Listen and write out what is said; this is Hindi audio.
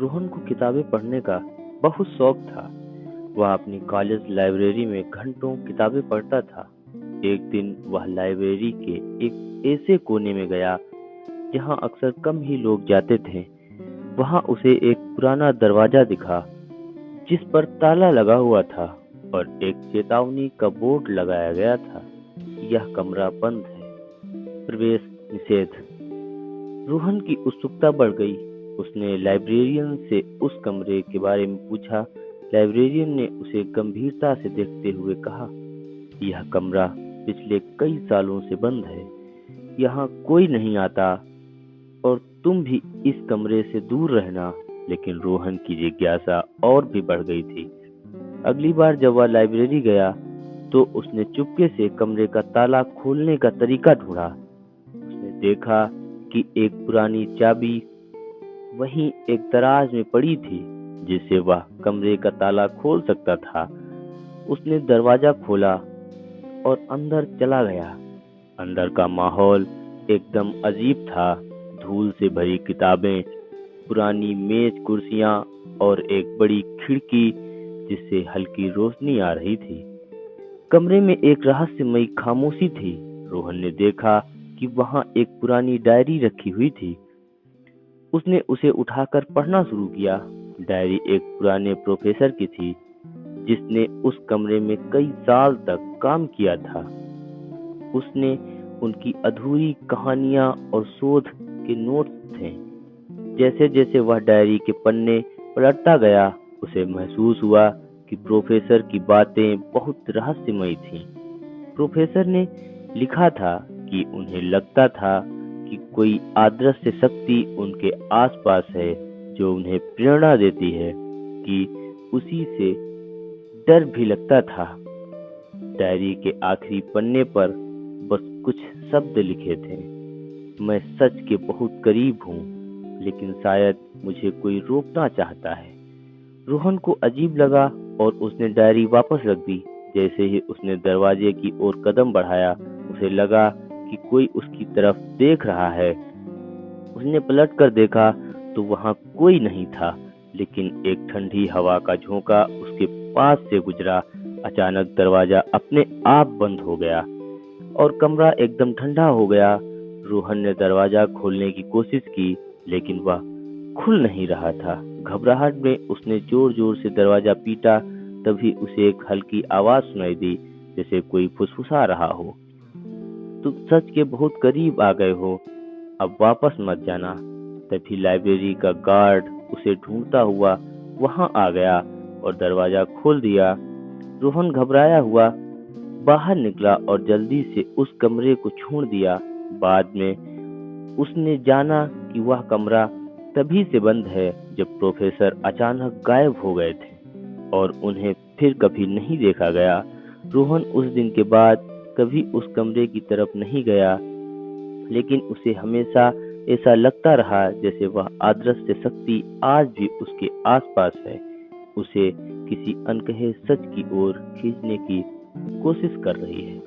रोहन को किताबें पढ़ने का बहुत शौक था। वह अपनी कॉलेज लाइब्रेरी में घंटों किताबें पढ़ता था। एक दिन वह लाइब्रेरी के एक ऐसे कोने में गया जहां अक्सर कम ही लोग जाते थे। वहां उसे एक पुराना दरवाजा दिखा जिस पर ताला लगा हुआ था और एक चेतावनी का बोर्ड लगाया गया था। यह कमरा बंद है, प्रवेश निषेध। रोहन की उत्सुकता बढ़ गई। उसने लाइब्रेरियन से उस कमरे के बारे में पूछा। लाइब्रेरियन ने उसे गंभीरता से देखते हुए कहा, यह कमरा पिछले कई सालों से बंद है। यहाँ कोई नहीं आता और तुम भी इस कमरे से दूर रहना। लेकिन रोहन की जिज्ञासा और भी बढ़ गई थी। अगली बार जब वह लाइब्रेरी गया तो उसने चुपके से कमरे का ताला खोलने का तरीका ढूंढा। उसने देखा कि एक पुरानी चाबी वहीं एक दराज में पड़ी थी जिससे वह कमरे का ताला खोल सकता था। उसने दरवाजा खोला और अंदर चला गया। अंदर का माहौल एकदम अजीब था। धूल से भरी किताबें, पुरानी मेज कुर्सियां और एक बड़ी खिड़की जिससे हल्की रोशनी आ रही थी। कमरे में एक रहस्यमयी खामोशी थी। रोहन ने देखा कि वहां एक पुरानी डायरी रखी हुई थी। उसने उसे उठाकर पढ़ना शुरू किया। डायरी एक पुराने प्रोफेसर की थी जिसने उस कमरे में कई साल तक काम किया था। उसने उनकी अधूरी कहानियां और शोध के नोट्स थे। जैसे जैसे वह डायरी के पन्ने पलटता गया, उसे महसूस हुआ कि प्रोफेसर की बातें बहुत रहस्यमयी थीं। प्रोफेसर ने लिखा था कि उन्हें लगता था कि कोई अदृश्य शक्ति उनके आसपास है जो उन्हें प्रेरणा देती है, कि उसी से डर भी लगता था। डायरी के आखिरी पन्ने पर बस कुछ शब्द लिखे थे, मैं सच के बहुत करीब हूँ, लेकिन शायद मुझे कोई रोकना चाहता है। रोहन को अजीब लगा और उसने डायरी वापस रख दी। जैसे ही उसने दरवाजे की ओर कदम बढ़ाया, उसे लगा कि कोई उसकी तरफ देख रहा है। उसने पलट कर देखा तो वहां कोई नहीं था, लेकिन एक ठंडी हवा का झोंका उसके पास से गुजरा। अचानक दरवाजा अपने आप बंद हो गया और कमरा एकदम ठंडा हो गया। रोहन ने दरवाजा खोलने की कोशिश की, लेकिन वह खुल नहीं रहा था। घबराहट में उसने जोर जोर से दरवाजा पीटा। तभी उसे एक हल्की आवाज सुनाई दी, जैसे कोई फुसफुसा रहा हो, तुम सच के बहुत करीब आ गए हो, अब वापस मत जाना। तभी लाइब्रेरी का गार्ड उसे ढूंढता हुआ वहां आ गया और दरवाजा खोल दिया। रोहन घबराया हुआ बाहर निकला और जल्दी से उस कमरे को छोड़ दिया। बाद में उसने जाना कि वह कमरा तभी से बंद है जब प्रोफेसर अचानक गायब हो गए थे और उन्हें फिर कभी नहीं देखा गया। रोहन उस दिन के बाद कभी उस कमरे की तरफ नहीं गया, लेकिन उसे हमेशा ऐसा लगता रहा जैसे वह अदृश्य शक्ति आज भी उसके आसपास है, उसे किसी अनकहे सच की ओर खींचने की कोशिश कर रही है।